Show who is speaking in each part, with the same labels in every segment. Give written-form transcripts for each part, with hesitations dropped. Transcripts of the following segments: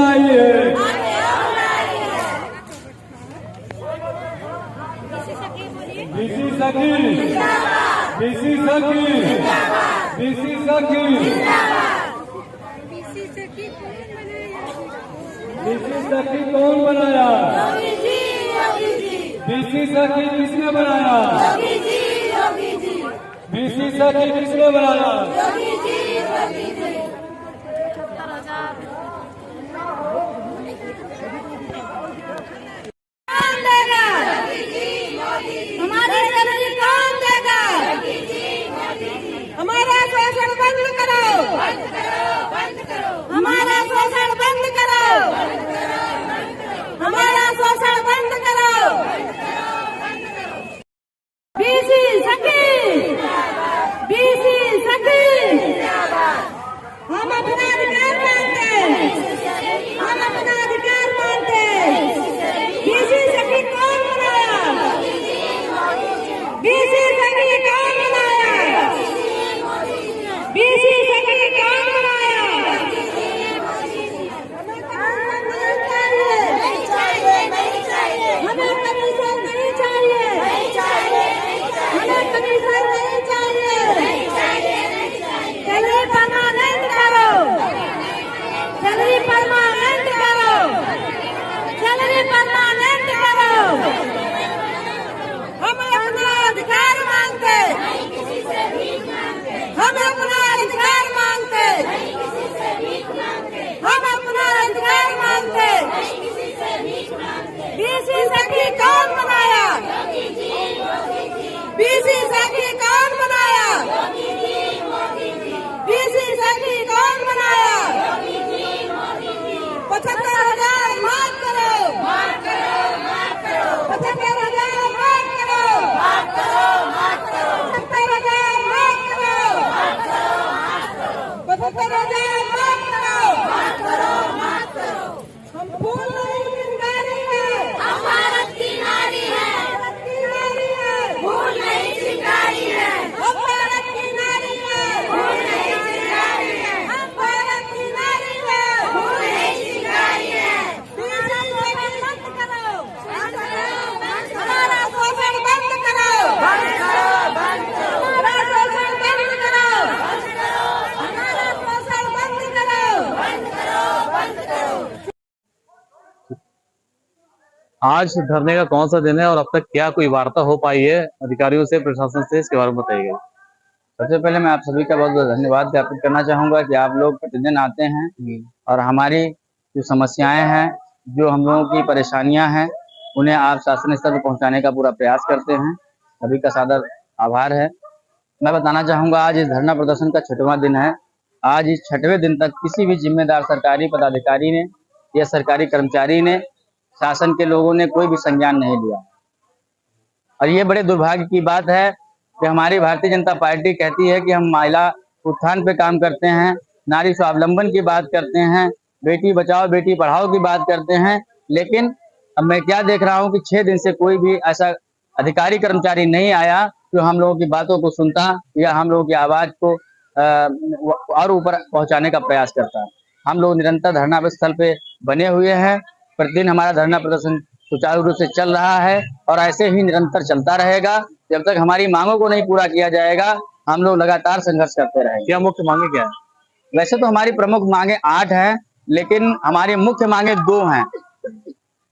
Speaker 1: आई है। बीसी सखी, बीसी सखी, बीसी सखी, बीसी सखी कौन बनाया? बीसी सखी किसने बनाया? बीसी सखी किसने बनाया?
Speaker 2: हमारे सैलरी कौन देगा? हमारा शोषण बंद करो, हमारा शोषण बंद करो, हमारा शोषण बंद करो। बीसी सखी, बीसी सखी, हम अपना अधिकार मानते हैं, हम अपना अधिकार मानते हैं। बीसी सखी कौन बनाया? बीसी सखी कौन बनाया? बीसी सखी कौन बनाया? हमें कमीशन नहीं चाहिए, हमें कमीशन नहीं चाहिए। सैलरी परमानेंट करो, सैलरी परमानेंट करो, सैलरी परमानेंट करो। हम अपना अधिकार मांगते, हम अपना अधिकार मांगते, हम अपना अधिकार मांगते। बीसी सखी कौन बनाया? बीसी सखी कौन बनाया? बीसी सखी कौन बनाया? 75,000 माफ करो, 75,000 माफ करो, 75,000 माफ करो, 75,000 माफ करो। हम फूल नहीं चिंगारी है, हम भारत की नारी है, भारत की नारी है, फूल नहीं चिंगारी है, हम भारत की नारी है, फूल नहीं चिंगारी है, हम भारत की नारी है, फूल नहीं चिंगारी है। बीसी सखी बंद करो, हमारा शोषण बंद करो, हमारा शोषण बंद करो, हमारा शोषण बंद करो।
Speaker 3: आज धरने का कौन सा दिन है और अब तक क्या कोई वार्ता हो पाई है अधिकारियों से, प्रशासन से, इसके बारे में बताइए।
Speaker 4: सबसे पहले मैं आप सभी का बहुत बहुत धन्यवाद ज्ञापित करना चाहूंगा कि आप लोग प्रतिदिन आते हैं और हमारी जो समस्याएं हैं, जो हम लोगों की परेशानियां हैं, उन्हें आप शासन स्तर पर पहुंचाने का पूरा प्रयास करते हैं। सभी का सादर आभार है। मैं बताना चाहूंगा आज इस धरना प्रदर्शन का 6वां दिन है। आज इस 6वें दिन तक किसी भी जिम्मेदार सरकारी पदाधिकारी ने या सरकारी कर्मचारी ने, शासन के लोगों ने कोई भी संज्ञान नहीं लिया। और ये बड़े दुर्भाग्य की बात है कि हमारी भारतीय जनता पार्टी कहती है कि हम महिला उत्थान पे काम करते हैं, नारी स्वावलंबन की बात करते हैं, बेटी बचाओ बेटी पढ़ाओ की बात करते हैं, लेकिन अब मैं क्या देख रहा हूँ कि 6 दिन से कोई भी ऐसा अधिकारी कर्मचारी नहीं आया जो हम लोगों की बातों को सुनता या हम लोगों की आवाज को और ऊपर पहुंचाने का प्रयास करता। हम लोग निरंतर धरना स्थल पे बने हुए हैं। प्रतिदिन हमारा धरना प्रदर्शन सुचारू रूप से चल रहा है और ऐसे ही निरंतर चलता रहेगा जब तक हमारी मांगों को नहीं पूरा किया जाएगा। हम लोग लगातार संघर्ष करते रहेंगे।
Speaker 3: क्या मुख्य मांगे क्या है?
Speaker 4: वैसे तो हमारी प्रमुख मांगे 8 हैं, लेकिन हमारी मुख्य मांगे 2 हैं।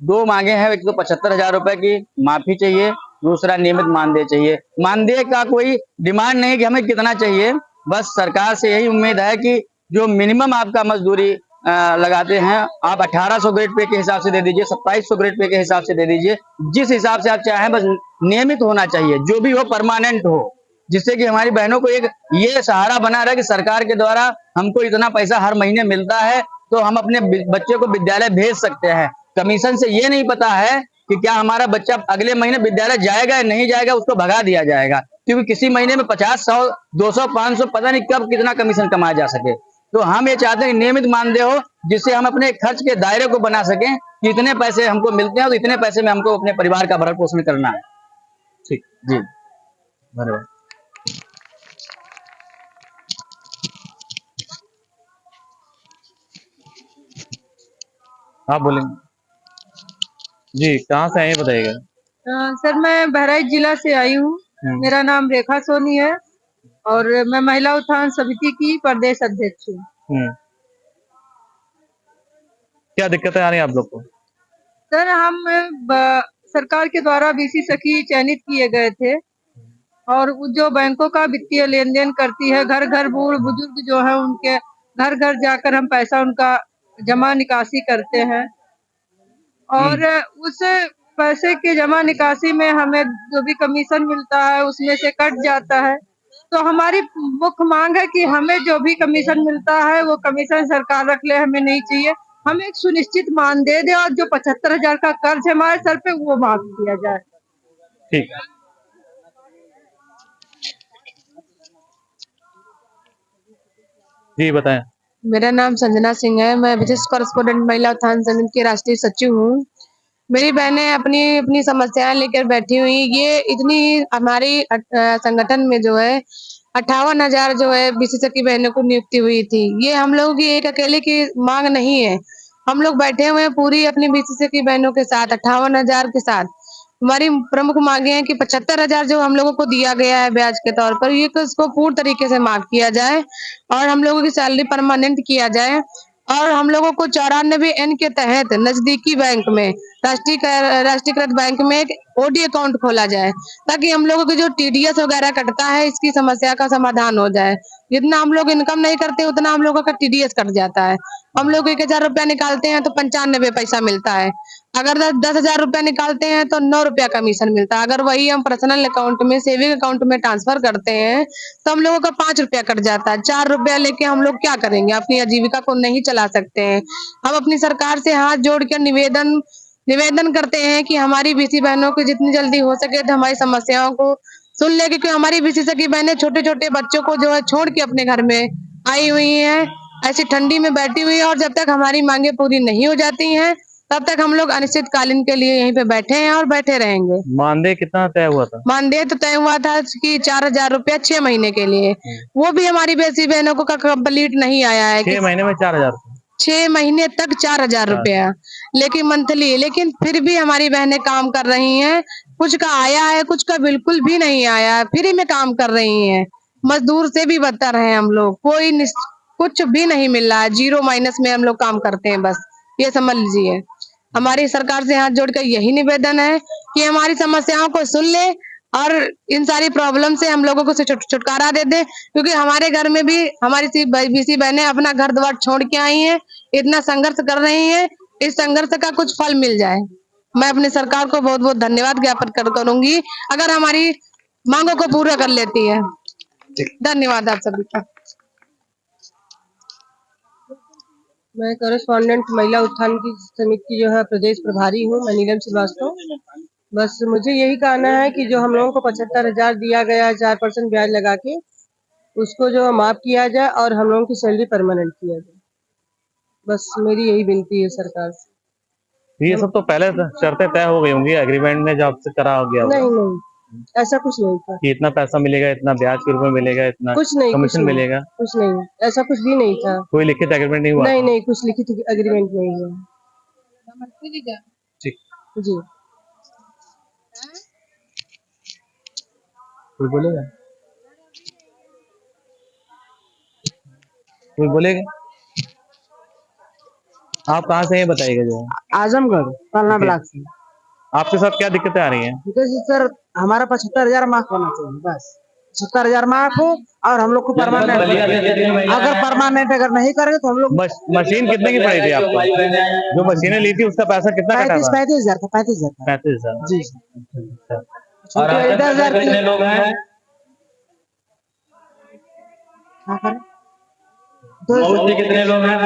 Speaker 4: 2 मांगे हैं। एक तो 75,000 रुपए की माफी चाहिए, दूसरा नियमित मानदेय चाहिए। मानदेय का कोई डिमांड नहीं कि हमें कितना चाहिए, बस सरकार से यही उम्मीद है कि जो मिनिमम आपका मजदूरी लगाते हैं आप 1800 ग्रेड पे के हिसाब से दे दीजिए, 2700 ग्रेड पे के हिसाब से दे दीजिए, जिस हिसाब से आप चाहें, बस नियमित होना चाहिए, जो भी हो परमानेंट हो, जिससे कि हमारी बहनों को एक ये सहारा बना रहे कि सरकार के द्वारा हमको इतना पैसा हर महीने मिलता है तो हम अपने बच्चे को विद्यालय भेज सकते हैं। कमीशन से ये नहीं पता है कि क्या हमारा बच्चा अगले महीने विद्यालय जाएगा या नहीं जाएगा, उसको भगा दिया जाएगा, क्योंकि किसी महीने में 50, 100, 200, 500 पता नहीं कब कितना कमीशन कमाया जा सके। तो हम ये चाहते हैं कि नियमित मानदेय हो, जिससे हम अपने खर्च के दायरे को बना सकें कि इतने पैसे हमको मिलते हैं तो इतने पैसे में हमको अपने परिवार का भरण पोषण करना है।
Speaker 3: ठीक
Speaker 4: जी,
Speaker 3: धन्यवाद। आप बोलेंगे जी, कहाँ से आए हैं बताइएगा।
Speaker 5: सर मैं बहराइच जिला से आई हूँ। मेरा नाम रेखा सोनी है और मैं महिला उत्थान समिति की प्रदेश अध्यक्ष हूँ।
Speaker 3: क्या दिक्कतें आ रही हैं आप लोग को?
Speaker 5: सर हम सरकार के द्वारा बीसी सखी चयनित किए गए थे और जो बैंकों का वित्तीय लेन देन करती है, घर घर बूढ़ बुजुर्ग जो है उनके घर घर जाकर हम पैसा उनका जमा निकासी करते हैं और उस पैसे की जमा निकासी में हमें जो भी कमीशन मिलता है उसमें से कट जाता है। तो हमारी मुख्य मांग है कि हमें जो भी कमीशन मिलता है वो कमीशन सरकार रख ले, हमें नहीं चाहिए। हमें एक सुनिश्चित मान दे दे और जो 75,000 का कर्ज है हमारे सर पे वो माफ किया जाए।
Speaker 3: ठीक है। जी बताएं।
Speaker 5: मेरा नाम संजना सिंह है। मैं विशेष कॉरेस्पोंडेंट महिला उत्थान समिति की राष्ट्रीय सचिव हूँ। मेरी बहनें अपनी अपनी समस्याएं लेकर बैठी हुई। ये इतनी हमारी संगठन में जो है 58,000 जो है बीसी सखी बहनों को नियुक्ति हुई थी। ये हम लोगों की एक अकेले की मांग नहीं है। हम लोग बैठे हुए हैं पूरी अपनी बीसी सखी बहनों के साथ 58,000 के साथ। हमारी प्रमुख मांगे हैं कि 75,000 जो हम लोगों को दिया गया है ब्याज के तौर पर, ये इसको पूर्ण तरीके से माफ किया जाए और हम लोगों की सैलरी परमानेंट किया जाए और हम लोगों को 94N के तहत नजदीकी बैंक में राष्ट्रीयकृत बैंक में एक ओडी अकाउंट खोला जाए ताकि हम लोगों की जो TDS वगैरह कटता है इसकी समस्या का समाधान हो जाए। जितना हम लोग इनकम नहीं करते उतना हम लोगों का TDS कट जाता है। हम लोग 1,000 रुपया निकालते हैं तो 95 पैसा मिलता है। अगर 10,000 रुपया निकालते हैं तो 9 रुपया कमीशन मिलता है। अगर वही हम पर्सनल अकाउंट में सेविंग अकाउंट में ट्रांसफर करते हैं तो हम लोगों का 5 रुपया कट जाता है। 4 रुपया लेके हम लोग क्या करेंगे? अपनी आजीविका को नहीं चला सकते हैं। हम अपनी सरकार से हाथ जोड़ कर निवेदन करते हैं कि हमारी बीसी बहनों को जितनी जल्दी हो सके तो हमारी समस्याओं को सुन ले, क्योंकि हमारी बीसी सखी बहनें छोटे छोटे बच्चों को जो है छोड़ के अपने घर में आई हुई हैं, ऐसी ठंडी में बैठी हुई है और जब तक हमारी मांगे पूरी नहीं हो जाती हैं तब तक हम लोग अनिश्चितकालीन के लिए यहीं पे बैठे हैं और बैठे रहेंगे।
Speaker 3: मानदेय कितना तय हुआ था?
Speaker 5: मानदेय तो तय हुआ था कि 4,000 रुपया 6 महीने के लिए। वो भी हमारी बीसी बहनों को कंप्लीट नहीं आया है।
Speaker 3: 6 महीने में 4,000?
Speaker 5: 6 महीने तक 4,000 रुपया, लेकिन मंथली। लेकिन फिर भी हमारी बहनें काम कर रही हैं। कुछ का आया है, कुछ का बिल्कुल भी नहीं आया है। फ्री में काम कर रही हैं। मजदूर से भी बदतर हैं हम लोग। कुछ भी नहीं मिल रहा है। 0 माइनस में हम लोग काम करते हैं, बस ये समझ लीजिए। हमारी सरकार से हाथ जोड़कर यही निवेदन है कि हमारी समस्याओं को सुन ले और इन सारी प्रॉब्लम से हम लोगों को छुटकारा दे दे, क्योंकि हमारे घर में भी हमारी बीसी बहनें अपना घर द्वार छोड़ के आई हैं, इतना संघर्ष कर रही हैं। इस संघर्ष का कुछ फल मिल जाए। मैं अपनी सरकार को बहुत बहुत धन्यवाद ज्ञापित करूंगी अगर हमारी मांगों को पूरा कर लेती है। धन्यवाद आप सभी का। मैं कॉरेस्पॉन्डेंट महिला उत्थान की समिति की जो है प्रदेश प्रभारी हूँ। मैं नीलम श्रीवास्तव। बस मुझे यही कहना है कि जो हम लोगों को 75,000 दिया गया है 4% ब्याज लगा के, उसको जो माफ किया जाए और हम लोगों की सैलरी परमानेंट किया जाए। बस मेरी यही विनती है सरकार से।
Speaker 3: ये सब तो पहले शर्तें तय हो गई होंगी एग्रीमेंट में, जो आपसे करा गया होगा।
Speaker 5: नहीं, ऐसा कुछ नहीं था
Speaker 3: कि इतना पैसा मिलेगा, इतना ब्याज के रूप में मिलेगा, इतना
Speaker 5: कुछ नहीं,
Speaker 3: कमीशन मिलेगा।
Speaker 5: कुछ नहीं, ऐसा कुछ भी नहीं था।
Speaker 3: कोई लिखित एग्रीमेंट नहीं हुआ?
Speaker 5: नहीं, कुछ लिखित एग्रीमेंट नहीं हुआ।
Speaker 3: ठीक
Speaker 5: जी।
Speaker 3: कोई बोलेगा? कोई बोलेगा? आप कहाँ से हैं बताइएगा। जो
Speaker 6: आजमगढ़ पलना ब्लॉक से।
Speaker 3: आपके साथ क्या दिक्कतें आ रही हैं?
Speaker 6: सर हमारा 75,000 माफ होना चाहिए, बस 75,000 माफ हो और हम लोग को परमानेंट। अगर परमानेंट अगर नहीं करेंगे तो हम लोग।
Speaker 3: मशीन कितने की पड़ी थी आपको? जो मशीनें ली थी उसका पैसा कितना कटा था?
Speaker 6: 35,000 था।
Speaker 3: 35,000
Speaker 6: जी।
Speaker 3: और 10,000 कितने लोग हैं? कितने लोग हैं?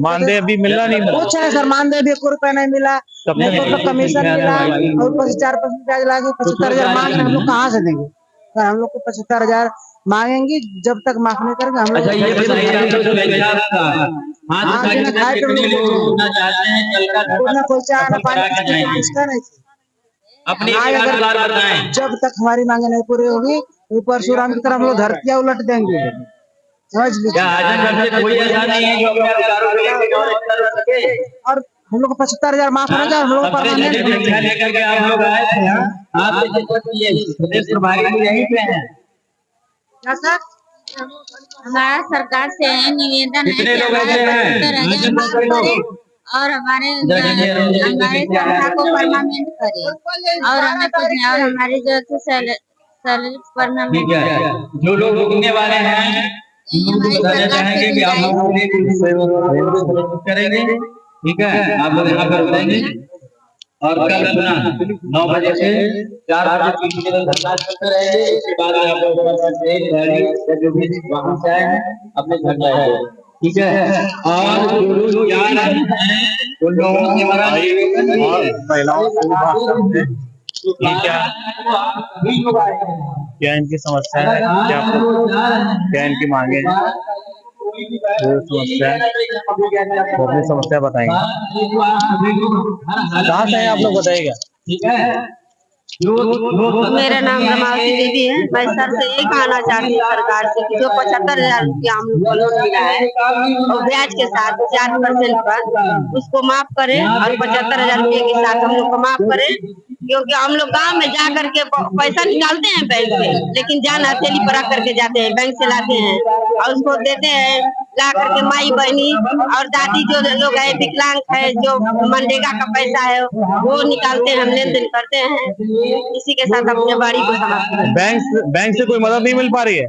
Speaker 3: मानदेय अभी मिला नहीं?
Speaker 6: कुछ है सर, मानदेय भी 1 रुपया नहीं मिला, तो कमीशन मिला और ऊपर से 4% ब्याज लगा के 75,000 मांग रहे। हम लोग कहाँ से देंगे सर? हम लोग को 75,000 मांगेंगे, जब तक माफ नहीं करेंगे हम लोग। जब तक हमारी मांगे नहीं पूरी होगी परशुराम की तरह हम लोग धरतियां उलट देंगे। समझ लीजिए। और हम लोग को 75,000 माफ होना चाहिए। हम लोग को परमानेंट
Speaker 4: लेकर के आप लोग आए थे यहाँ, आप प्रदेश प्रभारी भी यहीं पे हैं।
Speaker 2: हमारा सरकार से निवेदन है
Speaker 4: कितने
Speaker 2: कि
Speaker 4: लोग
Speaker 2: हमारा
Speaker 4: ऐसे हैं?
Speaker 2: 75,000 माफ करे और हमारे संस्था को परमानेंट करे और हमें कुछ नहीं, और हमारी जो सैलरी परमानेंट
Speaker 4: ठीक है, जो लोग रुकने वाले हैं
Speaker 2: हमारी सरकार
Speaker 4: चाहेंगे कि आप लोगों को करेंगे, ठीक है, आप लोग यहाँ पर रहेंगे और कल सुना 9 बजे से 4 बजे तक धरना चलते रहेंगे। इसके बाद आप लोग जो भी वहाँ से आए हैं अपने घर जाएंगे, ठीक है। और जो लोग जा रहे हैं उन लोगों से हमारा
Speaker 3: महिलाओं से बात करते हैं कि क्या इनकी समस्या है, क्या इनकी मांगे हैं, जो समस्या है वो अपनी समस्या बताएंगे। कहाँ से हैं आप लोग, बताइएगा।
Speaker 4: ठीक है,
Speaker 7: मेरा नाम रमावती देवी है। मैं सर से यही कहना चाहती हूँ सरकार से कि जो 75,000 रुपया हम लोग को लोन मिला है और ब्याज के साथ 4% पर उसको माफ करें और 75,000 रुपये के साथ हम लोग को माफ करें, क्योंकि हम लोग गांव में जा करके पैसा निकालते हैं बैंक से, लेकिन जान हथेली पर रख करके जाते हैं, बैंक से लाते हैं और उसको देते हैं, ला करके माई बहनी और दादी जो लोग है विकलांग है, जो मनरेगा का पैसा है वो निकालते हैं, हम लेन देन करते हैं, इसी के साथ अपने बाड़ी को समाप्त करते हैं।
Speaker 3: बैंक से कोई मदद नहीं मिल पा रही है?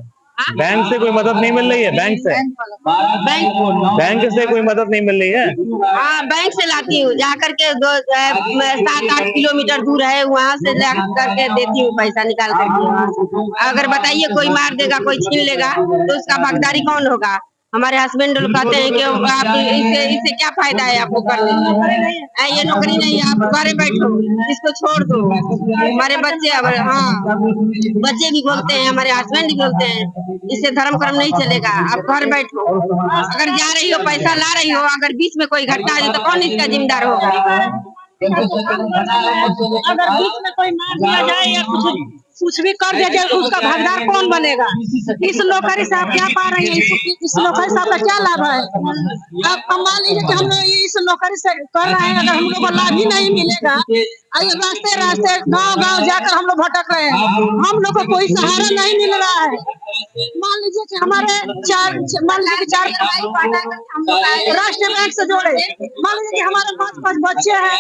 Speaker 3: बैंक से कोई मदद नहीं मिल रही है? बैंक से कोई मदद नहीं मिल रही है?
Speaker 7: हाँ, बैंक से लाती हूँ, जा करके 7-8 किलोमीटर दूर है, वहाँ से ला करके देती हूँ पैसा निकाल करके। अगर बताइए कोई मार देगा, कोई छीन लेगा तो उसका भागीदारी कौन होगा? हमारे हस्बैंड लोग कहते हैं कि आप इससे क्या फायदा है आपको करने में, ये नौकरी नहीं है, आप घरे बैठो, इसको छोड़ दो। हमारे बच्चे बच्चे भी बोलते हैं, हमारे हस्बैंड भी बोलते हैं इससे धर्म कर्म नहीं चलेगा, आप घर बैठो। अगर जा रही हो, पैसा ला रही हो, अगर बीच में कोई घटना आ जाए तो कौन इसका जिम्मेदार होगा?
Speaker 6: अगर बीच में कोई मार दिया जाए या कुछ भी कर दिया जाए, उसका भागीदार कौन बनेगा? इस नौकरी से आप क्या पा रहे हैं? इस नौकरी से आपका क्या लाभ है? आप मान लीजिए कि हम लोग इस नौकरी से कर रहे हैं, अगर हम लोग को लाभ ही नहीं मिलेगा, रास्ते रास्ते गांव जाकर हम लोग भटक रहे हैं, हम लोग को कोई सहारा नहीं मिल रहा है। मान लीजिए कि हमारे चार राष्ट्रीय बैंक से जोड़े, मान लीजिए कि हमारे 5 बच्चे हैं,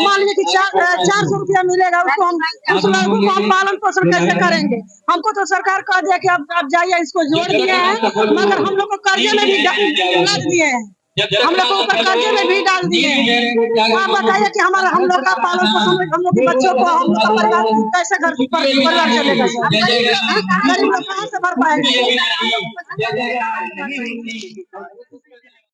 Speaker 6: मान लीजिए कि 400 रुपया मिलेगा, उसको हम उस लड़कों को हम पालन पोषण कैसे करेंगे? हमको तो सरकार कह दिया कि आप जाइए, इसको जोड़ दिए हैं, मगर हम लोग को कर्जे में भी डाल दिए हैं, हम लोग को ऊपर कर्जे में भी डाल दिए हैं। आप बताइए कि हम लोग का पालन पोषण, हम लोग के बच्चों को, हम लोग का परिवार कैसे घर परिवार चलेगा? गरीब लोग कहाँ से भर पाएंगे?